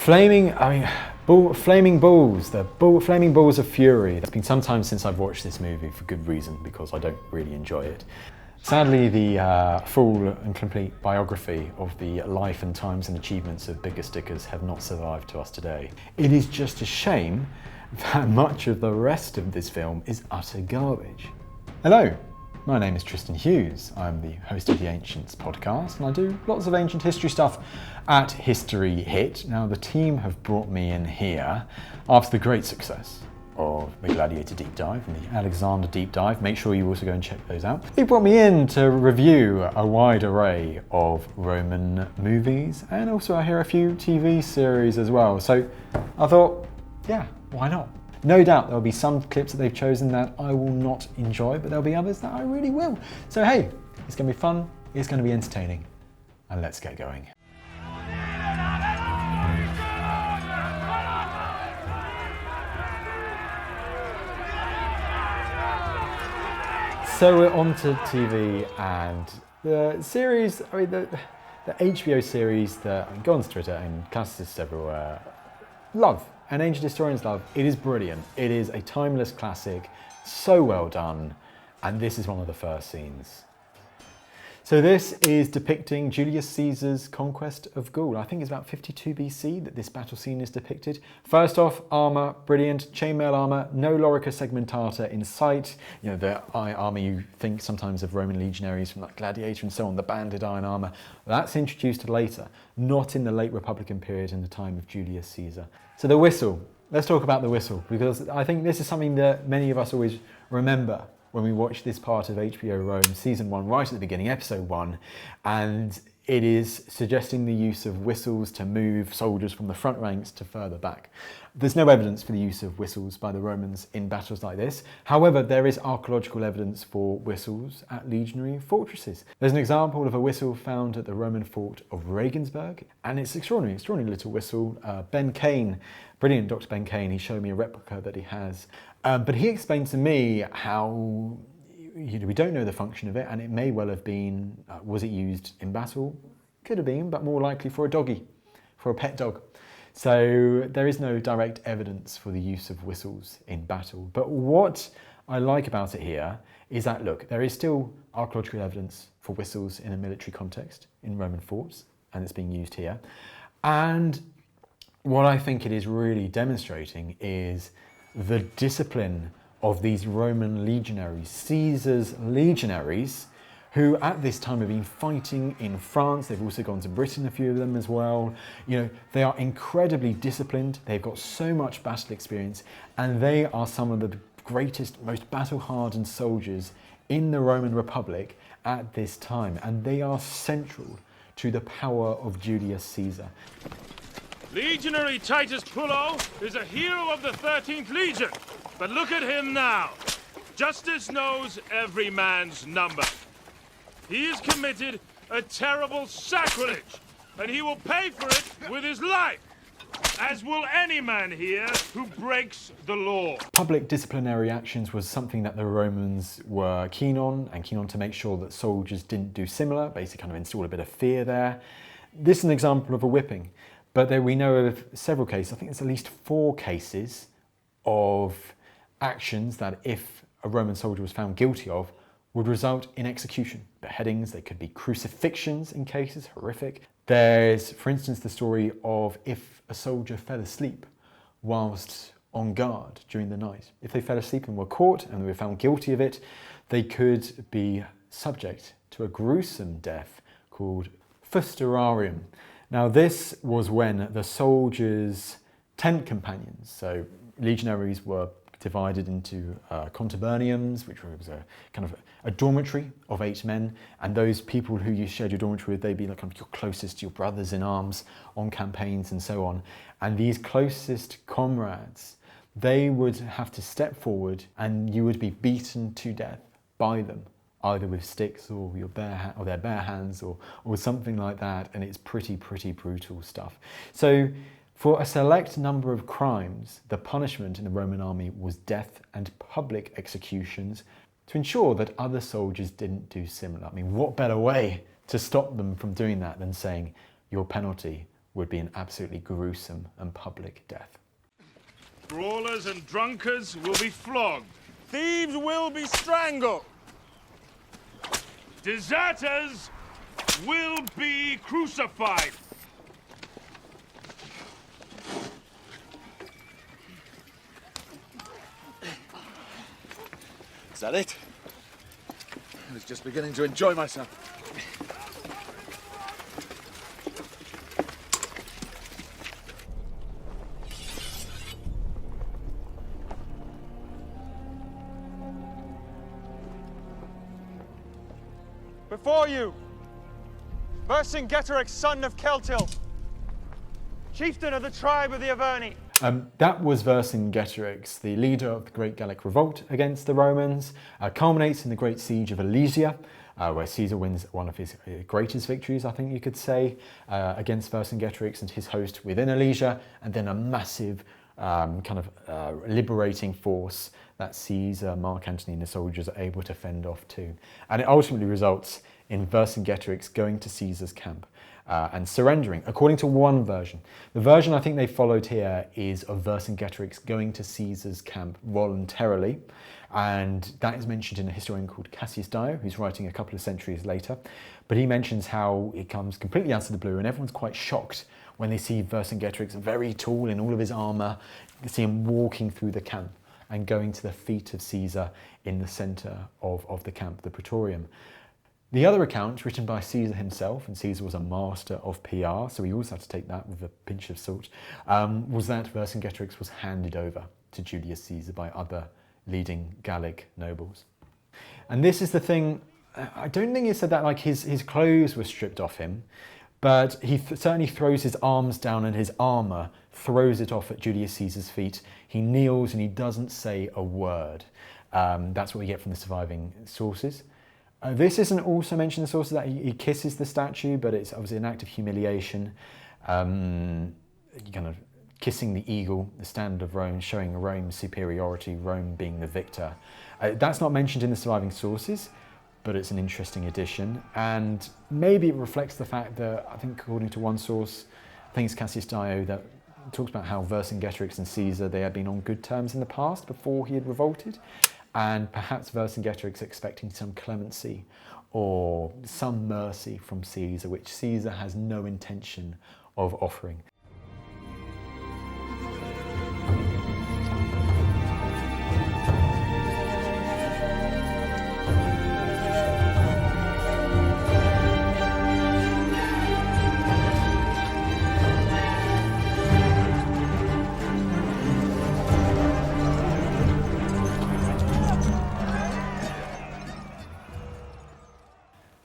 Flaming balls, flaming balls of fury. It's been some time since I've watched this movie for good reason, because I don't really enjoy it. Sadly, the full and complete biography of the life and times and achievements of Bigger Stickers have not survived to us today. It is just a shame that much of the rest of this film is utter garbage. Hello, my name is Tristan Hughes. I'm the host of the Ancients podcast, and I do lots of ancient history stuff at History Hit. Now, the team have brought me in here after the great success of the Gladiator Deep Dive and the Alexander Deep Dive. Make sure you also go and check those out. They brought me in to review a wide array of Roman movies, and also I hear a few TV series as well. So I thought, yeah, why not? No doubt there'll be some clips that they've chosen that I will not enjoy, but there'll be others that I really will. So hey, it's gonna be fun, it's gonna be entertaining, and let's get going. So we're on to TV, and the series, the HBO series that go on Twitter and classicists everywhere love, and ancient historians love. It is brilliant. It is a timeless classic, so well done, and this is one of the first scenes. So this is depicting Julius Caesar's conquest of Gaul. I think it's about 52 BC that this battle scene is depicted. First off, armour, brilliant, chainmail armour, no lorica segmentata in sight. You know, the armour you think sometimes of Roman legionaries from like Gladiator and so on, the banded iron armour. That's introduced later, not in the late Republican period in the time of Julius Caesar. So the whistle, let's talk about the whistle, because I think this is something that many of us always remember when we watch this part of HBO Rome season 1 right at the beginning, episode 1, and it is suggesting the use of whistles to move soldiers from the front ranks to further back. There's no evidence for the use of whistles by the Romans in battles like this. However, there is archaeological evidence for whistles at legionary fortresses. There's an example of a whistle found at the Roman fort of Regensburg, and it's extraordinary little whistle. Ben Kane, brilliant Dr. Ben Kane, he showed me a replica that he has. But he explained to me how we don't know the function of it, and it may well have been, was it used in battle? Could have been, but more likely for a doggy, for a pet dog. So there is no direct evidence for the use of whistles in battle. But what I like about it here is that, look, there is still archaeological evidence for whistles in a military context in Roman forts, and it's being used here. And what I think it is really demonstrating is the discipline of these Roman legionaries, Caesar's legionaries, who at this time have been fighting in France. They've also gone to Britain, a few of them as well. You know, they are incredibly disciplined. They've got so much battle experience, and they are some of the greatest, most battle-hardened soldiers in the Roman Republic at this time, and they are central to the power of Julius Caesar. Legionary Titus Pullo is a hero of the 13th Legion, but look at him now. Justice knows every man's number. He has committed a terrible sacrilege, and he will pay for it with his life, as will any man here who breaks the law. Public disciplinary actions was something that the Romans were keen on to make sure that soldiers didn't do similar, basically kind of install a bit of fear there. This is an example of a whipping. But we know of several cases, I think there's at least 4 cases of actions that if a Roman soldier was found guilty of, would result in execution. Beheadings, they could be crucifixions in cases, horrific. There's, for instance, the story of if a soldier fell asleep whilst on guard during the night. If they fell asleep and were caught and they were found guilty of it, they could be subject to a gruesome death called fusterarium. Now, this was when the soldiers' tent companions, so legionaries were divided into contuberniums, which was a kind of a dormitory of 8 men, and those people who you shared your dormitory with, they'd be like kind of your closest, your brothers in arms on campaigns and so on. And these closest comrades, they would have to step forward, and you would be beaten to death by them, either with sticks or their bare hands or something like that, and it's pretty brutal stuff. So for a select number of crimes, the punishment in the Roman army was death and public executions to ensure that other soldiers didn't do similar. I mean, what better way to stop them from doing that than saying your penalty would be an absolutely gruesome and public death. Brawlers and drunkards will be flogged. Thieves will be strangled. Deserters will be crucified. Is that it? I was just beginning to enjoy myself. Before you, Vercingetorix, son of Celtil, chieftain of the tribe of the Averni. That was Vercingetorix, the leader of the Great Gallic Revolt against the Romans, culminates in the Great Siege of Alesia, where Caesar wins one of his greatest victories, I think you could say, against Vercingetorix and his host within Alesia, and then a massive liberating force that Caesar, Mark Antony and the soldiers are able to fend off too. And it ultimately results in Vercingetorix going to Caesar's camp and surrendering, according to one version. The version I think they followed here is of Vercingetorix going to Caesar's camp voluntarily, and that is mentioned in a historian called Cassius Dio, who's writing a couple of centuries later. But he mentions how it comes completely out of the blue and everyone's quite shocked when they see Vercingetorix very tall in all of his armour. You can see him walking through the camp and going to the feet of Caesar in the centre of the camp, the Praetorium. The other account, written by Caesar himself, and Caesar was a master of PR, so he also had to take that with a pinch of salt, was that Vercingetorix was handed over to Julius Caesar by other leading Gallic nobles. And this is the thing, I don't think it said that like his clothes were stripped off him, but he certainly throws his arms down and his armour, throws it off at Julius Caesar's feet. He kneels and he doesn't say a word. That's what we get from the surviving sources. This isn't also mentioned in the sources that he kisses the statue, but it's obviously an act of humiliation. Kind of kissing the eagle, the standard of Rome, showing Rome's superiority, Rome being the victor. That's not mentioned in the surviving sources, but it's an interesting addition. And maybe it reflects the fact that, I think according to one source, I think it's Cassius Dio, that talks about how Vercingetorix and Caesar, they had been on good terms in the past before he had revolted. And perhaps Vercingetorix expecting some clemency or some mercy from Caesar, which Caesar has no intention of offering.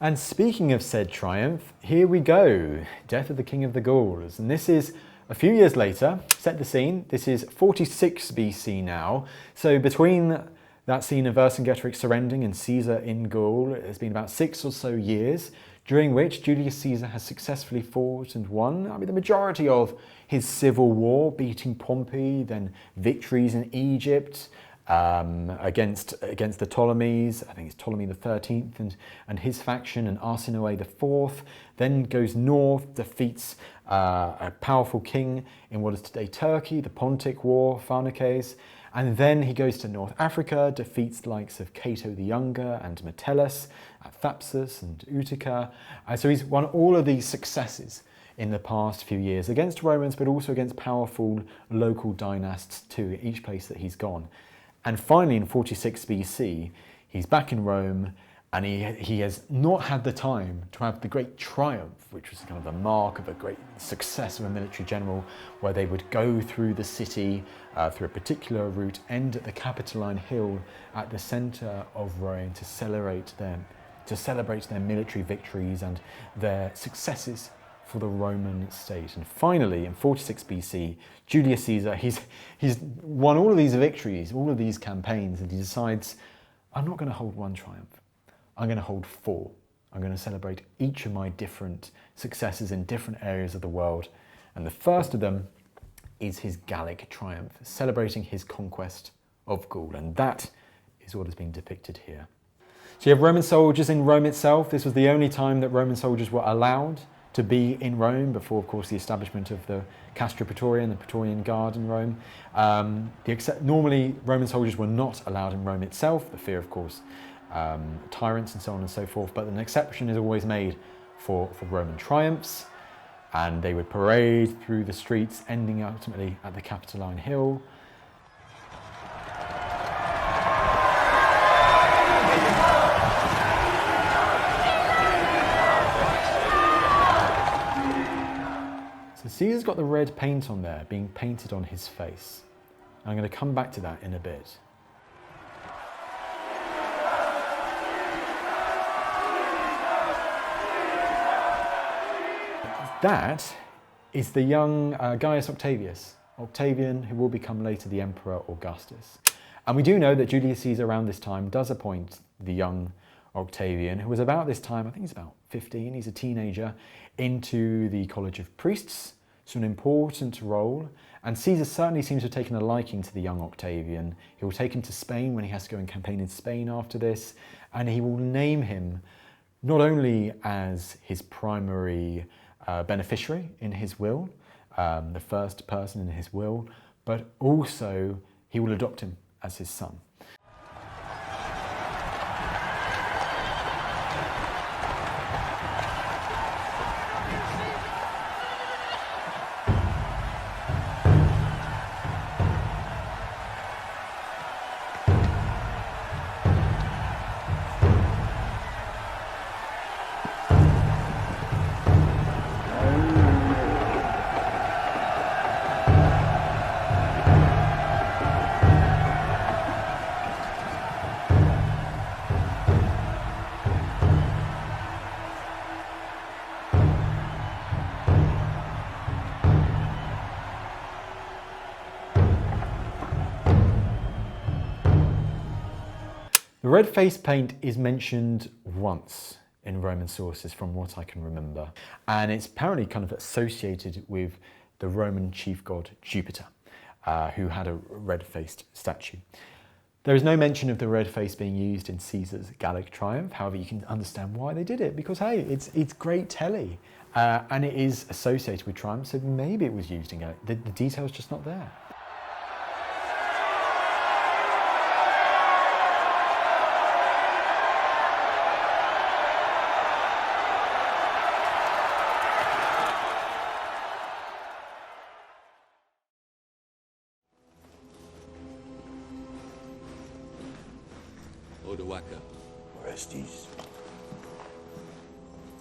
And speaking of said triumph, here we go, death of the King of the Gauls. And this is a few years later. Set the scene, this is 46 BC now. So between that scene of Vercingetorix surrendering and Caesar in Gaul, it's been about 6 or so years, during which Julius Caesar has successfully fought and won, the majority of his civil war, beating Pompey, then victories in Egypt, against the Ptolemies. I think it's Ptolemy the 13th and his faction, and Arsinoe the 4th, then goes north, defeats a powerful king in what is today Turkey, the Pontic War, Pharnaces, and then he goes to North Africa, defeats the likes of Cato the Younger and Metellus at Thapsus and Utica. So he's won all of these successes in the past few years against Romans, but also against powerful local dynasts too, each place that he's gone. And finally, in 46 BC, he's back in Rome, and he has not had the time to have the great triumph, which was kind of the mark of a great success of a military general, where they would go through the city, through a particular route, end at the Capitoline Hill at the centre of Rome to celebrate their military victories and their successes for the Roman state. And finally, in 46 BC, Julius Caesar, he's won all of these victories, all of these campaigns, and he decides, I'm not going to hold one triumph. I'm going to hold 4. I'm going to celebrate each of my different successes in different areas of the world. And the first of them is his Gallic triumph, celebrating his conquest of Gaul. And that is what has been depicted here. So you have Roman soldiers in Rome itself. This was the only time that Roman soldiers were allowed to to be in Rome before, of course, the establishment of the Castra Praetorian, the Praetorian Guard in Rome. Normally, Roman soldiers were not allowed in Rome itself, the fear, of course, tyrants and so on and so forth, but an exception is always made for Roman triumphs, and they would parade through the streets, ending ultimately at the Capitoline Hill. So Caesar's got the red paint on there, being painted on his face. I'm going to come back to that in a bit. That is the young Gaius Octavian, who will become later the Emperor Augustus. And we do know that Julius Caesar around this time does appoint the young Octavian, who was about this time, I think he's about 15, he's a teenager, into the College of Priests. It's an important role. And Caesar certainly seems to have taken a liking to the young Octavian. He will take him to Spain when he has to go and campaign in Spain after this. And he will name him not only as his primary beneficiary in his will, the first person in his will, but also he will adopt him as his son. The red face paint is mentioned once in Roman sources from what I can remember, and it's apparently kind of associated with the Roman chief god Jupiter, who had a red-faced statue. There is no mention of the red face being used in Caesar's Gallic triumph. However, you can understand why they did it, because hey, it's great telly, and it is associated with triumph, so maybe it was used in Gallic. The detail's just not there. Orestes.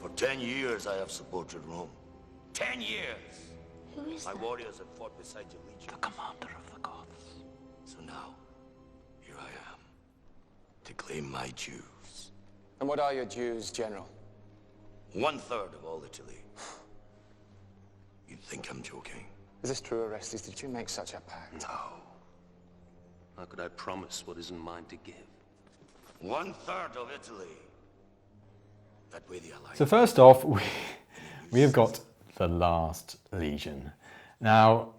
For 10 years I have supported Rome. 10 years! Who is My that? warriors have fought beside your legions. The commander of the Goths. So now, here I am, to claim my dues. And what are your dues, General? 1/3 of all Italy. You think I'm joking? Is this true, Orestes? Did you make such a pact? No. How could I promise what isn't mine to give? 1/3 of Italy. That way the alliance. So first off, we have got The Last Legion. Now,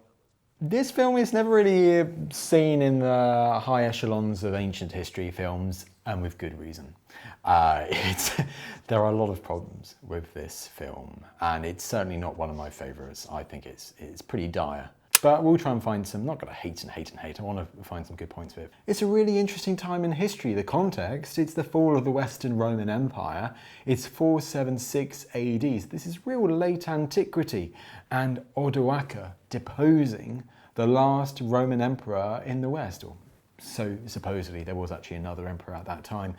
this film is never really seen in the high echelons of ancient history films, and with good reason. There are a lot of problems with this film, and it's certainly not one of my favourites. I think it's pretty dire. But we'll try and find some, not gonna hate and hate and hate, I want to find some good points with it. It's a really interesting time in history. The context, it's the fall of the Western Roman Empire. It's 476 AD. So this is real late antiquity, and Odoacer deposing the last Roman emperor in the West. Or so supposedly, there was actually another emperor at that time.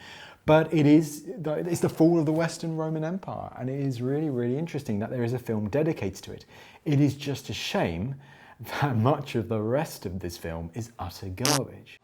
But it's the fall of the Western Roman Empire, and it is really, really interesting that there is a film dedicated to it. It is just a shame that much of the rest of this film is utter garbage.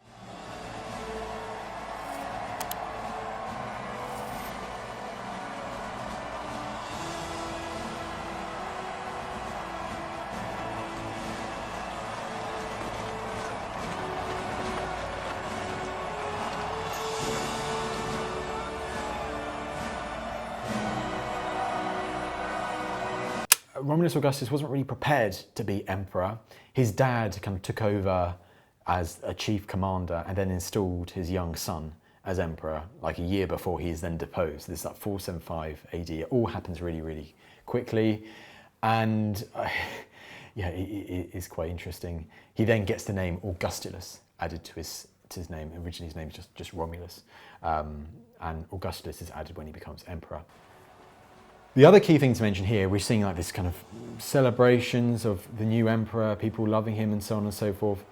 Romulus Augustus wasn't really prepared to be emperor. His dad kind of took over as a chief commander and then installed his young son as emperor like a year before he is then deposed. This is like 475 AD. It all happens really, really quickly. And yeah, it is quite interesting. He then gets the name Augustulus added to his name. Originally his name is just Romulus. And Augustulus is added when he becomes emperor. The other key thing to mention here, we're seeing like this kind of celebrations of the new emperor, people loving him and so on and so forth.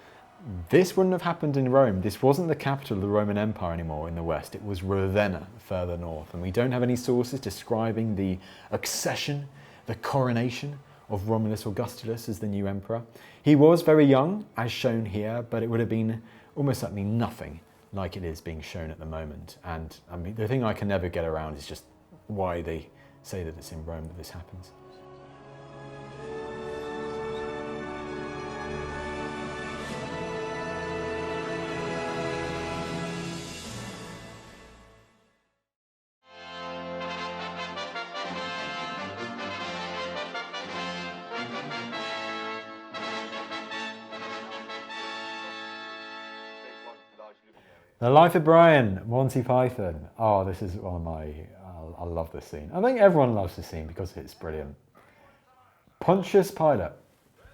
This wouldn't have happened in Rome. This wasn't the capital of the Roman Empire anymore in the west. It was Ravenna, further north. And we don't have any sources describing the accession, the coronation of Romulus Augustulus as the new emperor. He was very young, as shown here, but it would have been almost certainly nothing like it is being shown at the moment. And I mean, the thing I can never get around is just why they say that it's in Rome that this happens. The Life of Brian, Monty Python. Oh, this is one of my, I love this scene. I think everyone loves this scene because it's brilliant. Pontius Pilate,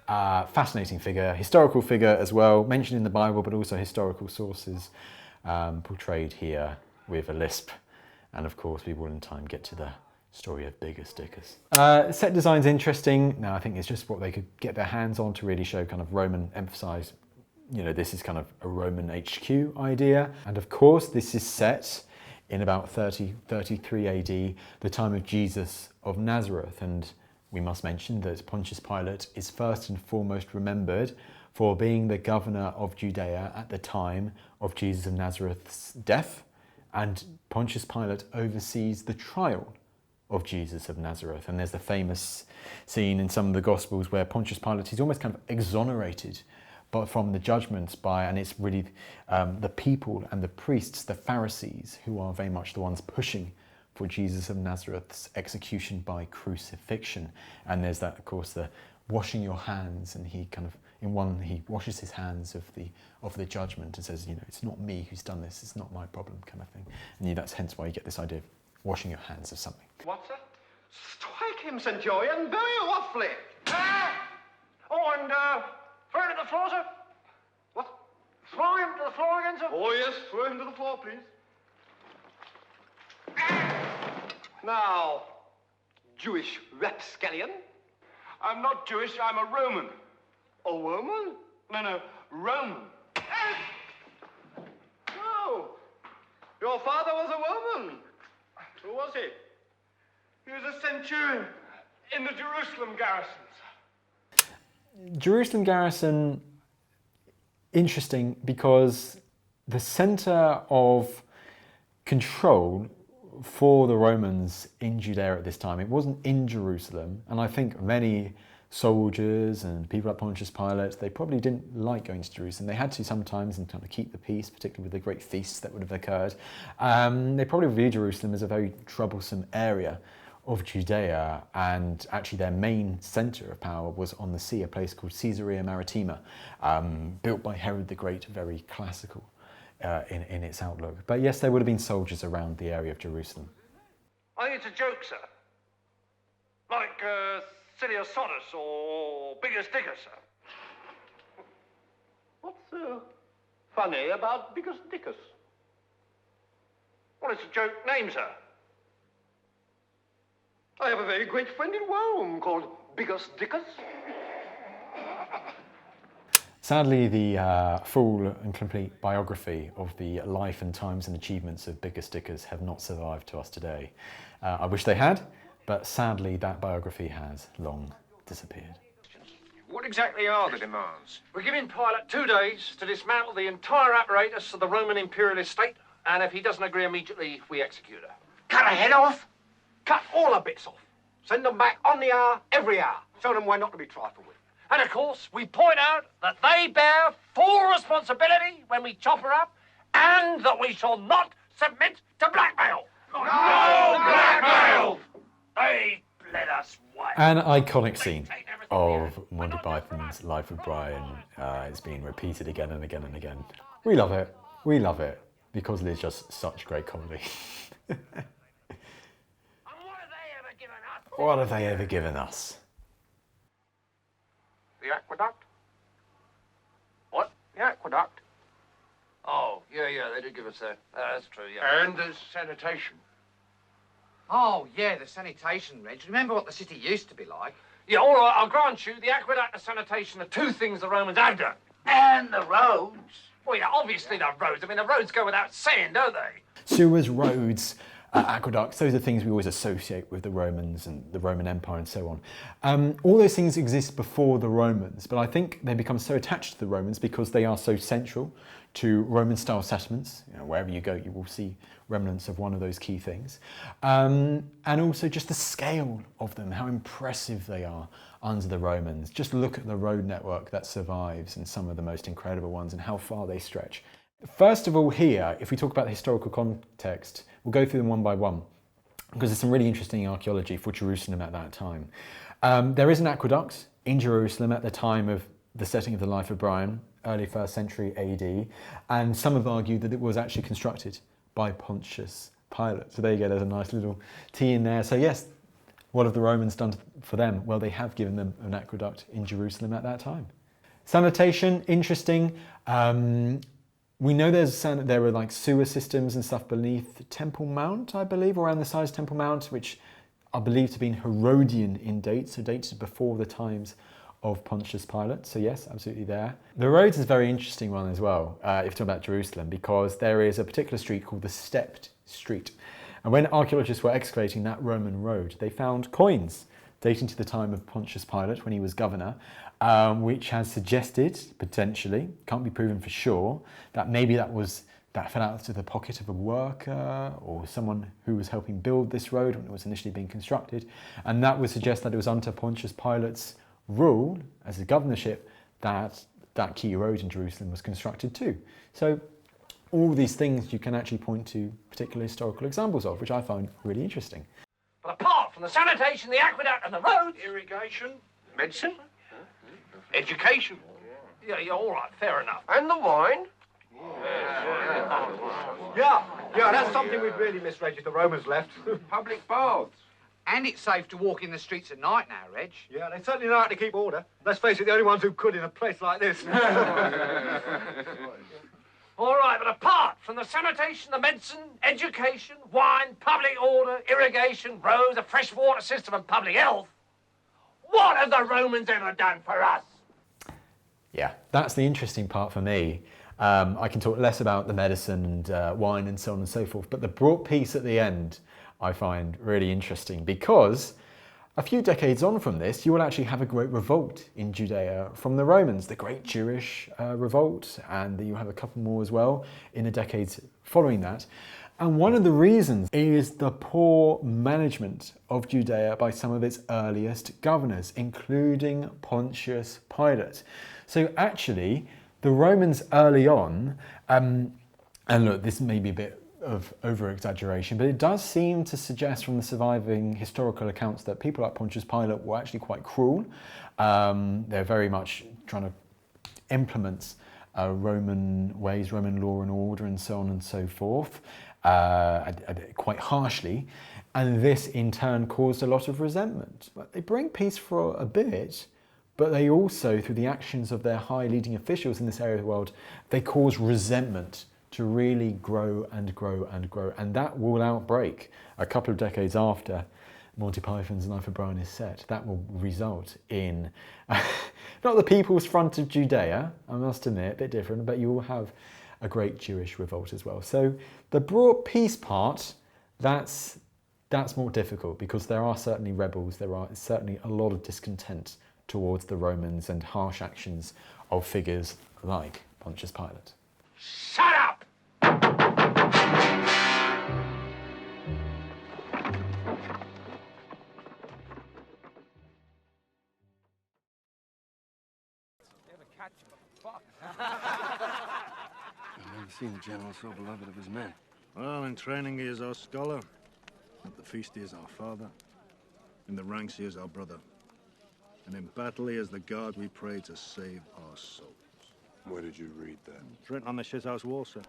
fascinating figure, historical figure as well, mentioned in the Bible, but also historical sources portrayed here with a lisp. And of course, we will in time get to the story of Bigger Stickers. Set design's interesting. Now, I think it's just what they could get their hands on to really show kind of Roman, emphasize, you know, this is kind of a Roman HQ idea. And of course, this is set in about 33 AD, the time of Jesus of Nazareth. And we must mention that Pontius Pilate is first and foremost remembered for being the governor of Judea at the time of Jesus of Nazareth's death. And Pontius Pilate oversees the trial of Jesus of Nazareth. And there's the famous scene in some of the Gospels where Pontius Pilate, he's almost kind of exonerated but from the judgments by, and it's really the people and the priests, the Pharisees, who are very much the ones pushing for Jesus of Nazareth's execution by crucifixion. And there's that, of course, the washing your hands, and he kind of, in one, he washes his hands of the judgment and says, you know, it's not me who's done this, it's not my problem, kind of thing. And that's hence why you get this idea of washing your hands of something. What's that? Strike him, Centurion, very roughly. Ah! Oh, and throw him to the floor, sir. What? Throw him to the floor again, sir? Oh, yes, throw him to the floor, please. Now, Jewish rapscallion. I'm not Jewish, I'm a Roman. A Roman? No, Roman. Oh, your father was a Roman. Who was he? He was a centurion in the Jerusalem garrisons. Jerusalem garrison, interesting because the center of control for the Romans in Judea at this time, it wasn't in Jerusalem. And I think many soldiers and people like Pontius Pilate, they probably didn't like going to Jerusalem. They had to sometimes and kind of keep the peace, particularly with the great feasts that would have occurred. They probably viewed Jerusalem as a very troublesome area of Judea, and actually their main center of power was on the sea, a place called Caesarea Maritima, built by Herod the Great, very classical in its outlook. But yes, there would have been soldiers around the area of Jerusalem. I think it's a joke, sir. Like Sillius Sodus or Bigger Stickers, sir. What's funny about Bigger Stickers? Well, it's a joke name, sir. I have a very great friend in Rome called Bigger Stickers. Sadly, the full and complete biography of the life and times and achievements of Bigger Stickers have not survived to us today. I wish they had, but sadly that biography has long disappeared. What exactly are the demands? We're giving Pilate 2 days to dismantle the entire apparatus of the Roman imperialist state, and if he doesn't agree immediately, we execute her. Cut her head off? Cut all her bits off. Send them back on the hour, every hour. Show them why not to be trifled with. And of course, we point out that they bear full responsibility when we chop her up, and that we shall not submit to blackmail. No blackmail! They bled us white. An iconic scene of Monty Python's Life of Brian is being repeated again and again and again. We love it. We love it because it is just such great comedy. And what have they ever given us? What have they ever given us? The aqueduct? What? The aqueduct? Oh, yeah, they did give us that. That's true, yeah. And there's sanitation. Oh, yeah, the sanitation, Reg. Remember what the city used to be like? Yeah, all right, I'll grant you, the aqueduct and sanitation are two things the Romans have done. And the roads. Well, yeah, obviously the roads. I mean, the roads go without saying, don't they? Sewers, roads, aqueducts, those are things we always associate with the Romans and the Roman Empire and so on. All those things exist before the Romans, but I think they become so attached to the Romans because they are so central to Roman-style settlements. You know, wherever you go, you will see remnants of one of those key things. And also just the scale of them, how impressive they are under the Romans. Just look at the road network that survives and some of the most incredible ones and how far they stretch. First of all here, if we talk about the historical context, we'll go through them one by one because there's some really interesting archaeology for Jerusalem at that time. There is an aqueduct in Jerusalem at the time of the setting of the life of Brian, early 1st century AD, and some have argued that it was actually constructed by Pontius Pilate. So there you go, there's a nice little T in there. So yes, what have the Romans done for them? Well, they have given them an aqueduct in Jerusalem at that time. Sanitation, interesting. We know there were like sewer systems and stuff beneath Temple Mount, I believe, or around the size of Temple Mount, which are believed to have been Herodian in date, so dated before the times of Pontius Pilate. So yes, absolutely there. The roads is a very interesting one as well, if you're talking about Jerusalem, because there is a particular street called the Stepped Street. And when archaeologists were excavating that Roman road, they found coins dating to the time of Pontius Pilate when he was governor, which has suggested, potentially, can't be proven for sure, that maybe that fell out to the pocket of a worker or someone who was helping build this road when it was initially being constructed. And that would suggest that it was under Pontius Pilate's rule as a governorship that key road in Jerusalem was constructed too. So all these things you can actually point to particular historical examples of, which I find really interesting. But apart from the sanitation, the aqueduct and the roads... Irrigation, medicine, education. Yeah, all right, fair enough. And the wine. Yeah, that's something we'd really miss, Reg, if the Romans left. Public baths. And it's safe to walk in the streets at night now, Reg. Yeah, they certainly know how to keep order. Let's face it, the only ones who could in a place like this. All right, but apart from the sanitation, the medicine, education, wine, public order, irrigation, roads, a fresh water system and public health, what have the Romans ever done for us? Yeah, that's the interesting part for me. I can talk less about the medicine and wine and so on and so forth, but the brought peace at the end I find really interesting because a few decades on from this, you will actually have a great revolt in Judea from the Romans, the Great Jewish Revolt, and you have a couple more as well in the decades following that. And one of the reasons is the poor management of Judea by some of its earliest governors, including Pontius Pilate. So actually, the Romans early on, and look, this may be a bit of over-exaggeration, but it does seem to suggest from the surviving historical accounts that people like Pontius Pilate were actually quite cruel. They're very much trying to implement Roman ways, Roman law and order and so on and so forth, quite harshly. And this in turn caused a lot of resentment. But they bring peace for a bit, but they also, through the actions of their high leading officials in this area of the world, they cause resentment to really grow and grow and grow. And that will outbreak a couple of decades after Monty Python's Life of Brian is set. That will result in, not the People's Front of Judea, I must admit, a bit different, but you will have a great Jewish revolt as well. So the brought peace part, that's more difficult because there are certainly rebels, there are certainly a lot of discontent towards the Romans and harsh actions of figures like Pontius Pilate. Shut up! I've never seen a general so beloved of his men. Well, in training he is our scholar. At the feast he is our father. In the ranks he is our brother. And in battle he is the God we pray to save our souls. Where did you read that? It's written on the shithouse wall, sir.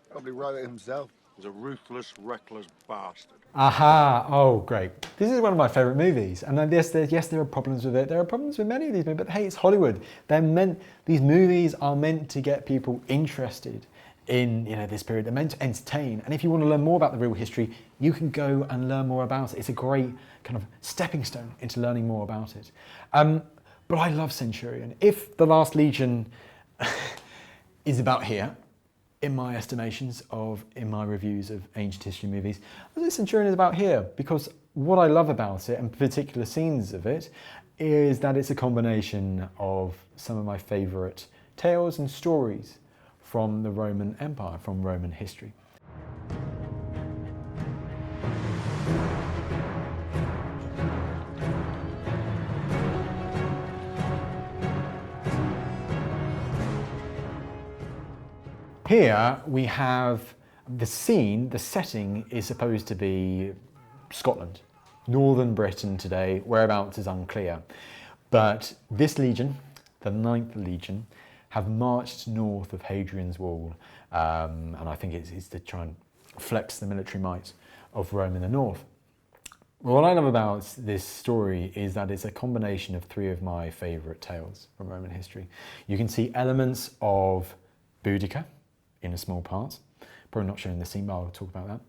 Probably wrote it himself. He's a ruthless, reckless bastard. Aha! Oh, great. This is one of my favourite movies. And then yes, there are problems with it. There are problems with many of these movies, but hey, it's Hollywood. These movies are meant to get people interested in this period. They're meant to entertain. And if you want to learn more about the real history, you can go and learn more about it. It's a great kind of stepping stone into learning more about it. But I love Centurion. If The Last Legion is about here, in my estimations in my reviews of ancient history movies, I think Centurion is about here, because what I love about it, and particular scenes of it, is that it's a combination of some of my favourite tales and stories from the Roman Empire, from Roman history. Here we have the scene, the setting is supposed to be Scotland, northern Britain today, whereabouts is unclear. But this legion, the 9th Legion, have marched north of Hadrian's Wall, and I think it's to try and flex the military might of Rome in the north. What I love about this story is that it's a combination of 3 of my favourite tales from Roman history. You can see elements of Boudica in a small part, probably not showing the scene, but I'll talk about that.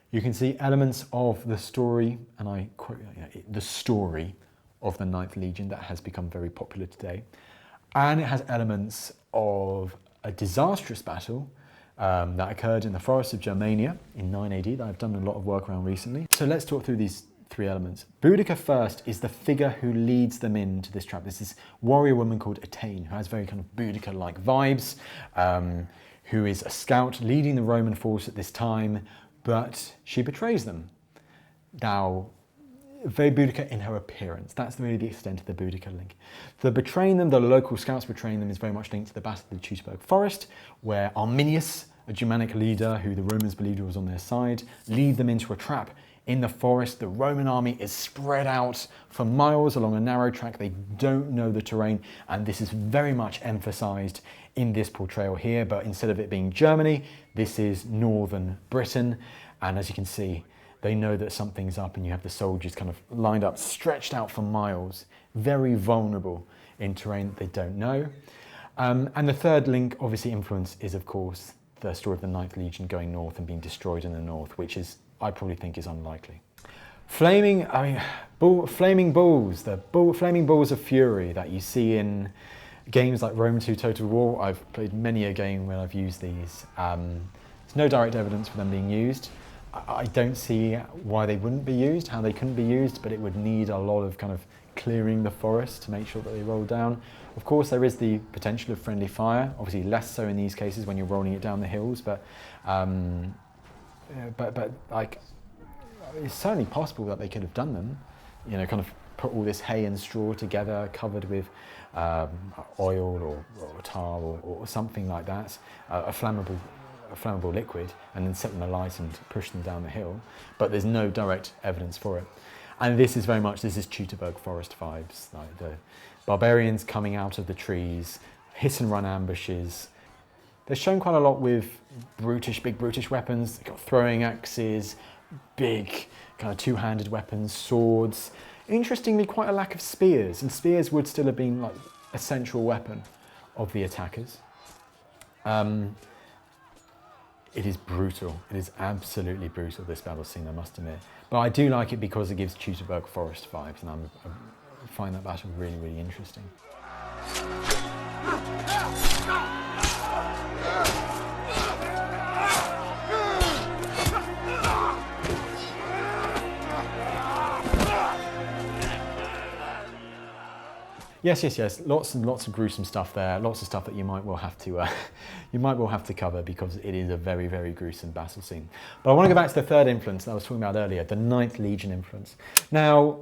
You can see elements of the story, and I quote, the story of the 9th Legion that has become very popular today. And it has elements of a disastrous battle that occurred in the forests of Germania in 9 AD that I've done a lot of work around recently. So let's talk through these 3 elements. Boudica first is the figure who leads them into this trap. There's this warrior woman called Atene, who has very kind of Boudica-like vibes, who is a scout leading the Roman force at this time, but she betrays them. Now, very Boudica in her appearance. That's really the extent of the Boudica link. The betraying them, the local scouts betraying them, is very much linked to the Battle of the Teutoburg Forest, where Arminius, a Germanic leader who the Romans believed was on their side, lead them into a trap in the forest. The Roman army is spread out for miles along a narrow track. They don't know the terrain, and this is very much emphasised in this portrayal here, but instead of it being Germany, this is northern Britain, and as you can see, they know that something's up, and you have the soldiers kind of lined up, stretched out for miles, very vulnerable in terrain that they don't know. And the third link, obviously influence, is of course the story of the 9th Legion going north and being destroyed in the north, which is, I probably think, is unlikely. Flaming bulls, flaming balls of fury that you see in games like Rome 2 Total War. I've played many a game where I've used these. There's no direct evidence for them being used. I don't see why they wouldn't be used, how they couldn't be used, but it would need a lot of kind of clearing the forest to make sure that they roll down. Of course, there is the potential of friendly fire, obviously less so in these cases when you're rolling it down the hills, but like, it's certainly possible that they could have done them, kind of put all this hay and straw together, covered with oil or tar or something like that, a flammable liquid, and then set them alight and push them down the hill, but there's no direct evidence for it. And this is Teutoburg Forest vibes, like the barbarians coming out of the trees, hit and run ambushes. They're shown quite a lot with big brutish weapons. They've got throwing axes, big kind of two-handed weapons, swords. Interestingly, quite a lack of spears, and spears would still have been like a central weapon of the attackers. It is brutal. It is absolutely brutal, this battle scene, I must admit. But I do like it because it gives Teutoburg Forest vibes, and I find that battle really, really interesting. Yes. Lots and lots of gruesome stuff there. Lots of stuff that you might well have to cover, because it is a very, very gruesome battle scene. But I want to go back to the third influence that I was talking about earlier, the 9th Legion influence. Now,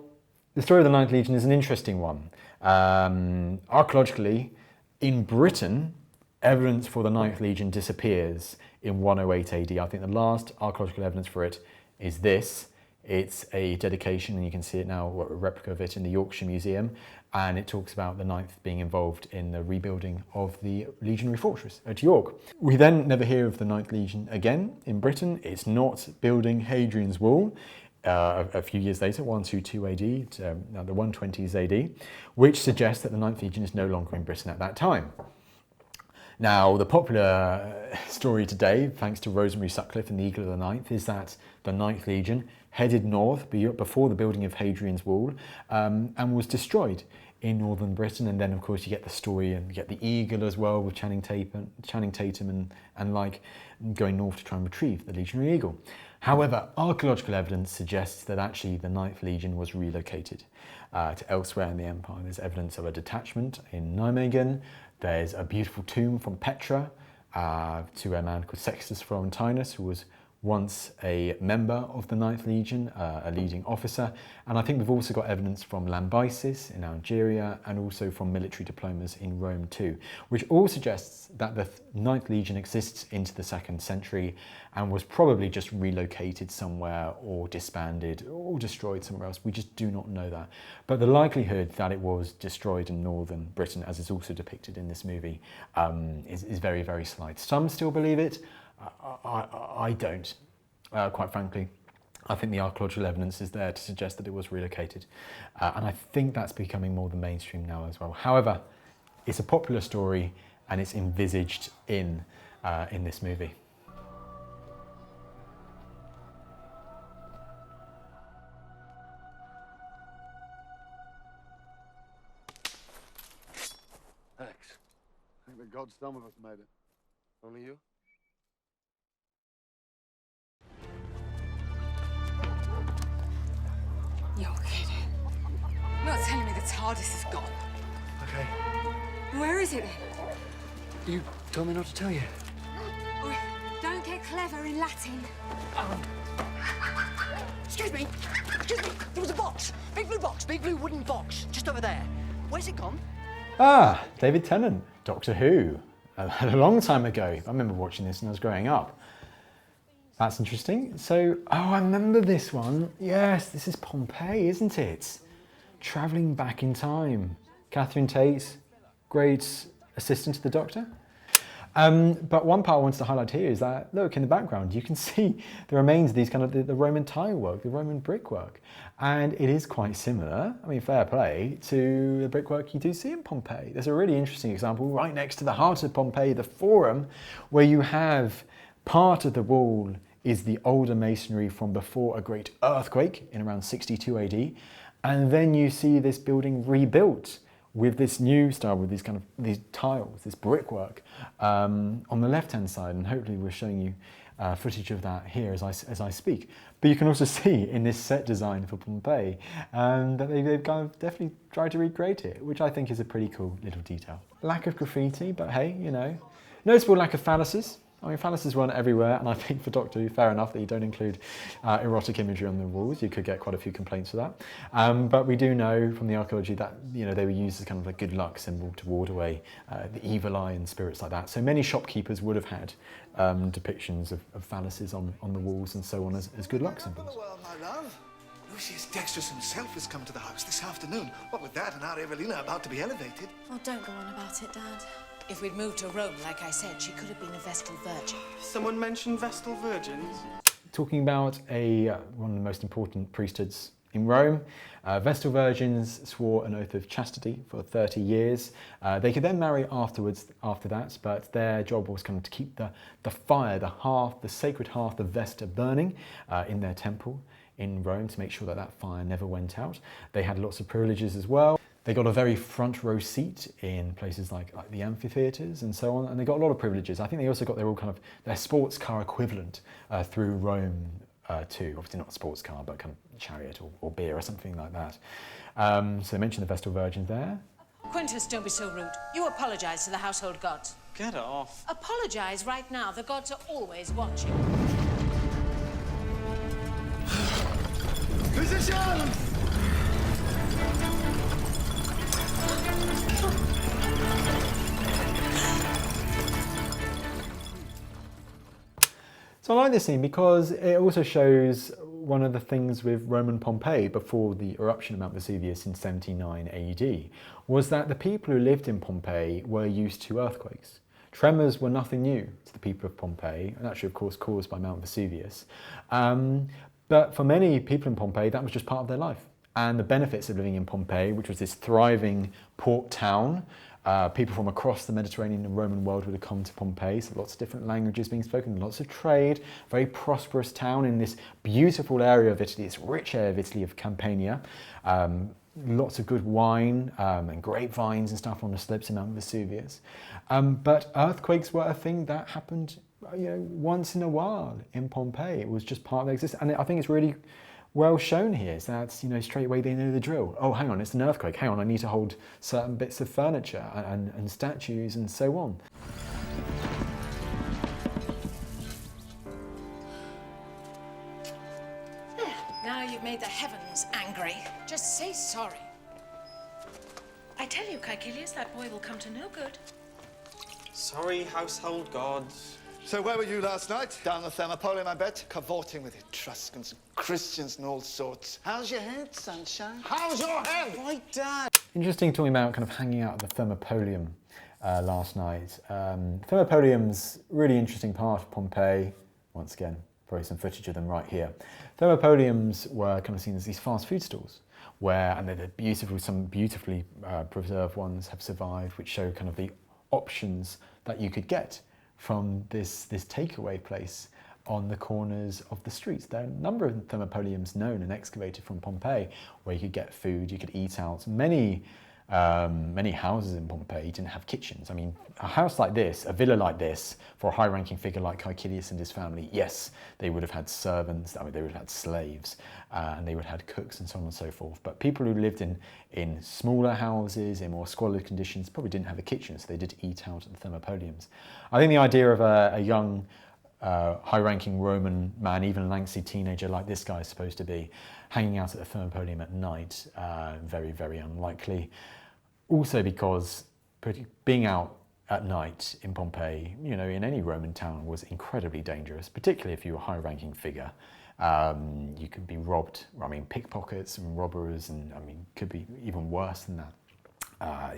the story of the 9th Legion is an interesting one. Archaeologically, in Britain, evidence for the 9th Legion disappears in 108 AD. I think the last archaeological evidence for it is this. It's a dedication, and you can see it now, a replica of it in the Yorkshire Museum. and it talks about the 9th being involved in the rebuilding of the legionary fortress at York. We then never hear of the 9th Legion again in Britain. It's not building Hadrian's Wall. A few years later, 122 AD, now the 120s AD, which suggests that the 9th Legion is no longer in Britain at that time. Now, the popular story today, thanks to Rosemary Sutcliffe and the Eagle of the Ninth, is that the 9th Legion headed north before the building of Hadrian's Wall and was destroyed in northern Britain. And then, of course, you get the story and you get the Eagle as well with Channing Tatum and like going north to try and retrieve the Legionary Eagle. However, archaeological evidence suggests that actually the 9th Legion was relocated to elsewhere in the empire. There's evidence of a detachment in Nijmegen. There's a beautiful tomb from Petra to a man called Sextus Florentinus, who was once a member of the 9th Legion, a leading officer. And I think we've also got evidence from Lambysis in Algeria and also from military diplomas in Rome too, which all suggests that the 9th Legion exists into the 2nd century and was probably just relocated somewhere or disbanded or destroyed somewhere else. We just do not know that. But the likelihood that it was destroyed in northern Britain, as is also depicted in this movie, is very, very slight. Some still believe it. I don't, quite frankly. I think the archaeological evidence is there to suggest that it was relocated. And I think that's becoming more the mainstream now as well. However, it's a popular story and it's envisaged in this movie. Thanks. I think the gods, some of us made it. Only you? You're kidding. You're not telling me the TARDIS is gone. Okay. Where is it then? You told me not to tell you. Oh, don't get clever in Latin. Excuse me. Excuse me. There was a box. Big blue wooden box, just over there. Where's it gone? Ah, David Tennant, Doctor Who. A long time ago. I remember watching this when I was growing up. That's interesting. So, I remember this one. Yes, this is Pompeii, isn't it? Travelling back in time. Catherine Tate, great assistant to the Doctor. But one part I wanted to highlight here is that, look, in the background, you can see the remains of these kind of the Roman tile work, the Roman brickwork. And it is quite similar, I mean, fair play, to the brickwork you do see in Pompeii. There's a really interesting example right next to the heart of Pompeii, the Forum, where you have part of the wall is the older masonry from before a great earthquake in around 62 AD. And then you see this building rebuilt with this new style, with these tiles, this brickwork on the left-hand side. And hopefully we're showing you footage of that here as I speak. But you can also see in this set design for Pompeii that they've kind of definitely tried to recreate it, which I think is a pretty cool little detail. Lack of graffiti, but hey, you know. Noticeable lack of phalluses. I mean, phalluses run everywhere, and I think for Doctor Who, fair enough that you don't include erotic imagery on the walls. You could get quite a few complaints for that. But we do know from the archaeology that, you know, they were used as kind of a good luck symbol to ward away the evil eye and spirits like that. So many shopkeepers would have had depictions of phalluses on the walls and so on as good luck symbols. Well, my love. Lucius Dexterus himself has come to the house this afternoon. What with that and our Evelina about to be elevated. Oh, don't go on about it, Dad. If we'd moved to Rome, like I said, she could have been a Vestal Virgin. Someone mentioned Vestal Virgins? Talking about one of the most important priesthoods in Rome, Vestal Virgins swore an oath of chastity for 30 years. They could then marry afterwards, after that, but their job was kind of to keep the fire, the sacred hearth of Vesta burning in their temple in Rome to make sure that that fire never went out. They had lots of privileges as well. They got a very front row seat in places like the amphitheatres and so on, and they got a lot of privileges. I think they also got their sports car equivalent through Rome too. Obviously not a sports car, but kind of chariot or beer or something like that. So they mentioned the Vestal Virgin there. Quintus, don't be so rude. You apologise to the household gods. Get off. Apologise right now. The gods are always watching. Position! So I like this scene because it also shows one of the things with Roman Pompeii before the eruption of Mount Vesuvius in 79 AD was that the people who lived in Pompeii were used to earthquakes. Tremors were nothing new to the people of Pompeii, and actually of course caused by Mount Vesuvius. But for many people in Pompeii, that was just part of their life. And the benefits of living in Pompeii, which was this thriving port town, people from across the Mediterranean and Roman world would have come to Pompeii, so lots of different languages being spoken, lots of trade, very prosperous town in this beautiful area of Italy, this rich area of Italy of Campania. Lots of good wine and grapevines and stuff on the slopes of Mount Vesuvius. But earthquakes were a thing that happened, once in a while in Pompeii. It was just part of their existence. And I think it's really well shown here. So that's, straight away they know the drill. Oh, hang on, it's an earthquake. Hang on, I need to hold certain bits of furniture and statues and so on. Now you've made the heavens angry. Just say sorry. I tell you, Caecilius, that boy will come to no good. Sorry, household gods. So where were you last night? Down the Thermopolium, I bet? Cavorting with Etruscans and Christians and all sorts. How's your head, sunshine? How's your head? Right, Dad. Interesting talking about kind of hanging out at the Thermopolium last night. Thermopolium's really interesting part of Pompeii. Once again, probably some footage of them right here. Thermopoliums were kind of seen as these fast food stalls and they're beautiful, some beautifully preserved ones have survived, which show kind of the options that you could get from this takeaway place on the corners of the streets. There are a number of Thermopoliums known and excavated from Pompeii where you could get food, you could eat out. Many houses in Pompeii didn't have kitchens. I mean, a house like this, a villa like this, for a high-ranking figure like Caecilius and his family, yes, they would have had servants, they would have had slaves, and they would have had cooks and so on and so forth. But people who lived in smaller houses, in more squalid conditions, probably didn't have a kitchen, so they did eat out at the Thermopoliums. I think the idea of a young, high-ranking Roman man, even an angsty teenager like this guy is supposed to be, hanging out at the Thermopolium at night, very, very unlikely. Also because being out at night in Pompeii, in any Roman town was incredibly dangerous, particularly if you were a high-ranking figure. You could be robbed, pickpockets and robbers, and could be even worse than that.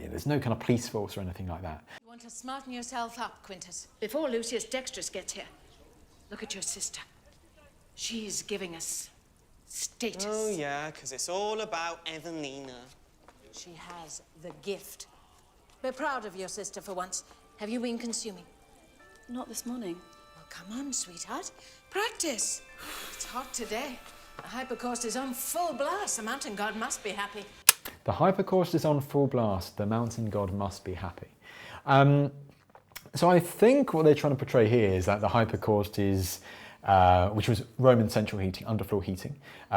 There's no kind of police force or anything like that. You want to smarten yourself up, Quintus, before Lucius Dexterus gets here. Look at your sister. She's giving us status. Oh, yeah, because it's all about Evelina. She has the gift. We're proud of your sister for once. Have you been consuming? Not this morning. Well, come on, sweetheart. Practice. It's hot today. The hypercaust is on full blast. The mountain god must be happy. The hypercaust is on full blast. The mountain god must be happy. So I think what they're trying to portray here is that the hypercaust is, which was Roman central heating, underfloor heating,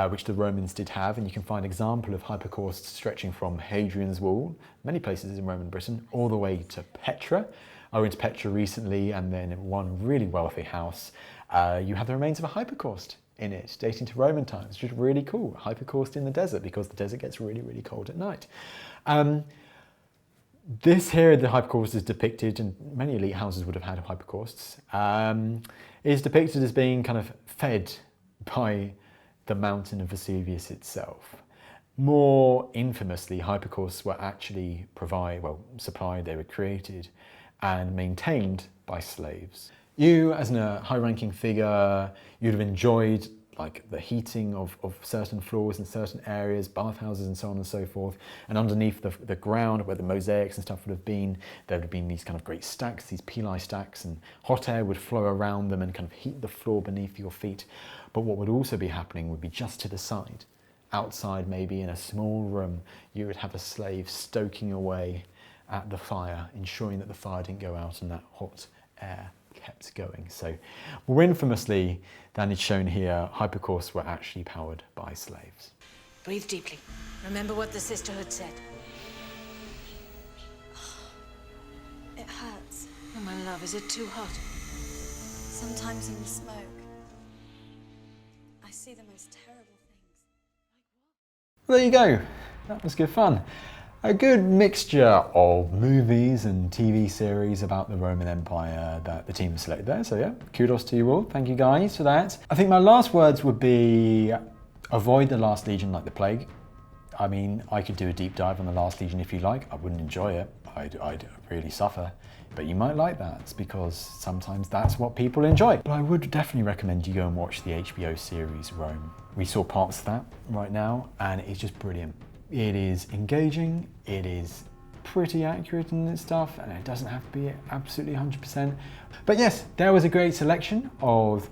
which the Romans did have, and you can find an example of hypercausts stretching from Hadrian's Wall, many places in Roman Britain, all the way to Petra. I went to Petra recently, and then in one really wealthy house, you have the remains of a hypercaust in it, dating to Roman times, which is really cool. Hypercaust in the desert, because the desert gets really, really cold at night. This here, the hypercaust is depicted, and many elite houses would have had hypercausts, is depicted as being kind of fed by the mountain of Vesuvius itself. More infamously, hypercausts were actually supplied, they were created and maintained by slaves. You, as a high-ranking figure, you'd have enjoyed the heating of certain floors in certain areas, bathhouses and so on and so forth. And underneath the ground where the mosaics and stuff would have been, there would have been these kind of great stacks, these pili stacks, and hot air would flow around them and kind of heat the floor beneath your feet. But what would also be happening would be just to the side. Outside, maybe in a small room, you would have a slave stoking away at the fire, ensuring that the fire didn't go out and that hot air kept going. So more infamously than is shown here, hypercausts were actually powered by slaves. Breathe deeply. Remember what the sisterhood said. It hurts. Oh, my love, is it too hot? Sometimes in the smoke, I see the most terrible things. Well, there you go. That was good fun. a good mixture of movies and TV series about the Roman Empire that the team has selected there. So yeah, kudos to you all. Thank you guys for that. I think my last words would be avoid the Last Legion like the plague. I mean, I could do a deep dive on the Last Legion if you like. I wouldn't enjoy it. I'd really suffer. But you might like that. It's because sometimes that's what people enjoy. But I would definitely recommend you go and watch the HBO series Rome. We saw parts of that right now, and it's just brilliant. It is engaging, it is pretty accurate in its stuff, and it doesn't have to be absolutely 100%. But yes, there was a great selection of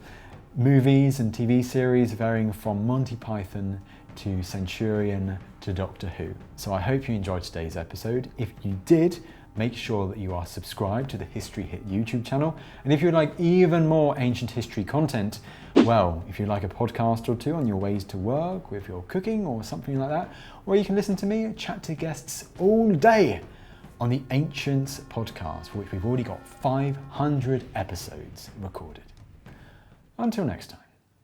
movies and TV series varying from Monty Python to Centurion to Doctor Who. So I hope you enjoyed today's episode. If you did, make sure that you are subscribed to the History Hit YouTube channel. And if you'd like even more ancient history content, well, if you'd like a podcast or two on your ways to work, with your cooking or something like that, or you can listen to me chat to guests all day on the Ancients podcast, for which we've already got 500 episodes recorded. Until next time.